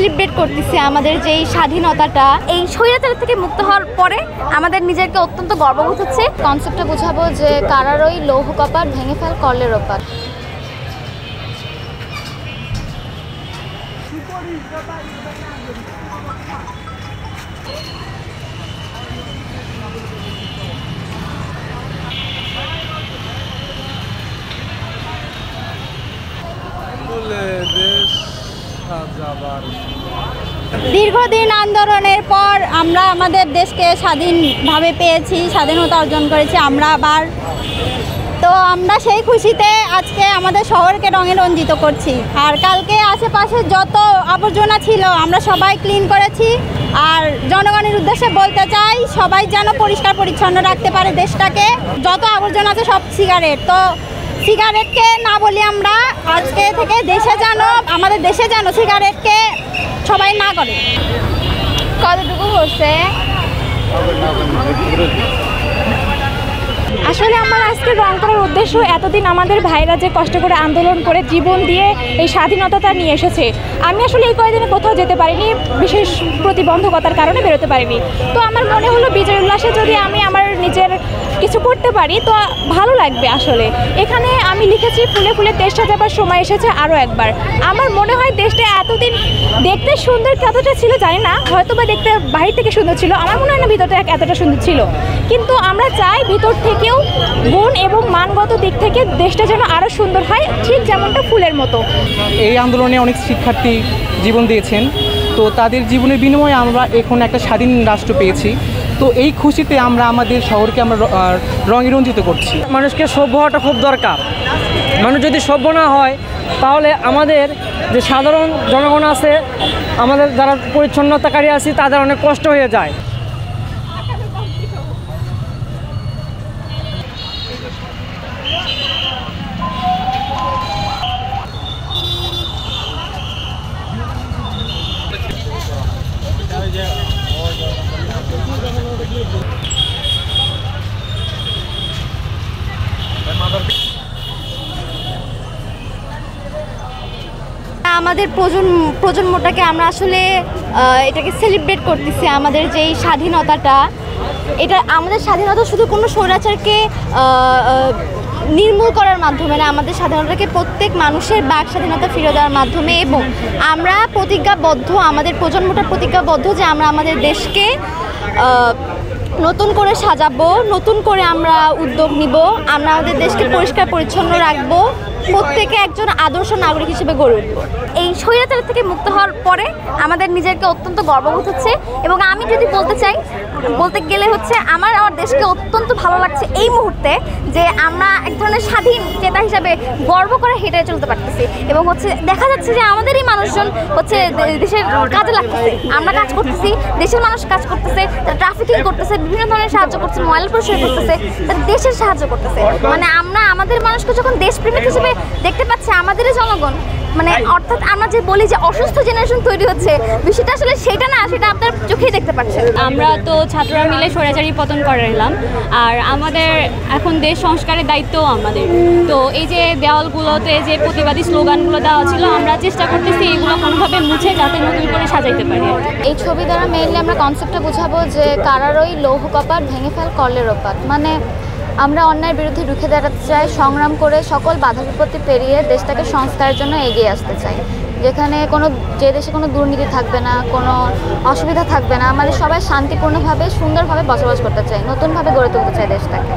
Celebrate করতেছি আমাদের যেই স্বাধীনতাটা, এই স্বৈরাচার থেকে মুক্ত হওয়ার পরে আমাদের নিজেকে অত্যন্ত গর্ববোধ হচ্ছে। কনসেপ্টটা বোঝাবো যে কারারই লৌহ কপাট ভেঙে ফেল করলের ওপাট। দীর্ঘদিন আন্দোলনের পর আমরা আমাদের দেশকে স্বাধীনভাবে পেয়েছি, স্বাধীনতা অর্জন করেছি আমরা আবার। তো আমরা সেই খুশিতে আজকে আমাদের শহরকে রঙে রঞ্জিত করছি। আর কালকে আশেপাশে যত আবর্জনা ছিল আমরা সবাই ক্লিন করেছি। আর জনগণের উদ্দেশ্যে বলতে চাই, সবাই যেন পরিষ্কার পরিচ্ছন্ন রাখতে পারে দেশটাকে। যত আবর্জনা আছে সব সিগারেট, তো সিগারেটকে না বলি আমরা, আজকে থেকে আমাদের দেশে যেন সিগারেটকে সবাই না করে। কতটুকু হচ্ছে আসলে আমার আজকে রং করার উদ্দেশ্য, এতদিন আমাদের ভাইরা যে কষ্ট করে আন্দোলন করে জীবন দিয়ে এই স্বাধীনতাটা নিয়ে এসেছে, আমি আসলে এই কয়েকদিনে কোথাও যেতে পারিনি, বিশেষ প্রতিবন্ধকতার কারণে বেরোতে পারিনি। তো আমার মনে হলো বিজয় উল্লাসে যদি আমি আমার নিজের কিছু করতে পারি তো ভালো লাগবে। আসলে এখানে আমি লিখেছি ফুলে ফুলে দেশ সাজাবার সময় এসেছে আরও একবার। আমার মনে হয় দেশটা এতদিন দেখতে সুন্দর কতটা ছিল জানি না, হয়তো বা দেখতে বাহির থেকে সুন্দর ছিল, আমার মনে হয় না ভিতরটা এতটা সুন্দর ছিল। কিন্তু আমরা চাই ভিতর থেকেও গুণ এবং মানগত দিক থেকে দেশটা যেন আরও সুন্দর হয়, ঠিক যেমনটা ফুলের মতো। এই আন্দোলনে অনেক শিক্ষার্থী জীবন দিয়েছেন, তো তাদের জীবনের বিনিময়ে আমরা এখন একটা স্বাধীন রাষ্ট্র পেয়েছি। তো এই খুশিতে আমরা আমাদের শহরকে আমরা রঙে রঞ্জিত করছি। মানুষকে সভ্য হওয়াটা খুব দরকার। মানুষ যদি সভ্য না হয় তাহলে আমাদের যে সাধারণ জনগণ আছে, আমাদের যারা পরিচ্ছন্নতাকারী আছে, তাদের অনেক কষ্ট হয়ে যায়। আমাদের প্রজন্মটাকে আমরা আসলে এটাকে সেলিব্রেট করতেছি আমাদের যেই স্বাধীনতাটা। এটা আমাদের স্বাধীনতা শুধু কোনো স্বৈরাচারকে নির্মূল করার মাধ্যমে না, আমাদের স্বাধীনতাকে প্রত্যেক মানুষের বাক স্বাধীনতা ফিরে দেওয়ার মাধ্যমে। এবং আমরা প্রতিজ্ঞাবদ্ধ, আমাদের প্রজন্মটা প্রতিজ্ঞাবদ্ধ যে আমরা আমাদের দেশকে নতুন করে সাজাবো, নতুন করে আমরা উদ্যোগ নিব, আমরা আমাদের দেশকে পরিষ্কার পরিচ্ছন্ন রাখবো, প্রত্যেকে একজন আদর্শ নাগরিক হিসেবে গড়ে উঠবো। এই স্বৈরাচার থেকে মুক্ত হওয়ার পরে আমাদের নিজেকে অত্যন্ত গর্ববোধ হচ্ছে। এবং আমি যদি বলতে গেলে হচ্ছে আমার দেশকে অত্যন্ত ভালো লাগছে এই মুহূর্তে যে আমরা এক ধরনের স্বাধীন চেতা হিসাবে গর্ব করে হেঁটে চলতে পারতেছি। এবং হচ্ছে দেখা যাচ্ছে যে আমাদেরই মানুষজন হচ্ছে দেশের কাজে লাগতেছে, আমরা কাজ করতেছি, দেশের মানুষ কাজ করতেছে, তারা ট্রাফিকিং করতেছে, বিভিন্ন ধরনের সাহায্য করছে, ময়লা পরিষ্কার করতেছে, তারা দেশের সাহায্য করতেছে। মানে আমরা আমাদের মানুষকে যখন দেশপ্রেমিক হিসেবে দেখতে পাচ্ছি, আমাদেরই জনগণ, মানে অর্থাৎ আমরা যে বলি যে অসুস্থ জেনারেশন তৈরি হচ্ছে, বিষয়টা আসলে সেটা না, সেটা আপনার চোখেই দেখতে পাচ্ছেন। আমরা তো ছাত্ররা মিলে স্বৈরাচারী পতন করে এলাম, আর আমাদের এখন দেশ সংস্কারের দায়িত্ব আমাদের। তো এই যে দেওয়ালগুলোতে যে প্রতিবাদী স্লোগানগুলো দেওয়া ছিল, আমরা চেষ্টা করতেছি এগুলো কোনোভাবে মুছে যাতে নতুন করে সাজাইতে পারি। এই ছবি দ্বারা মেইনলি আমরা কনসেপ্টটা বোঝাবো যে কারারই লৌহ কপাট ভেঙে ফেল করলের ওপাট। মানে আমরা অন্যায়ের বিরুদ্ধে রুখে দাঁড়াতে চাই, সংগ্রাম করে সকল বাধা বিপত্তি পেরিয়ে দেশটাকে সংস্কারের জন্য এগিয়ে আসতে চাই, যে দেশে কোনো দুর্নীতি থাকবে না, কোনো অসুবিধা থাকবে না, মানে সবাই শান্তিপূর্ণভাবে সুন্দরভাবে বসবাস করতে চাই, নতুনভাবে গড়ে তুলতে চাই দেশটাকে।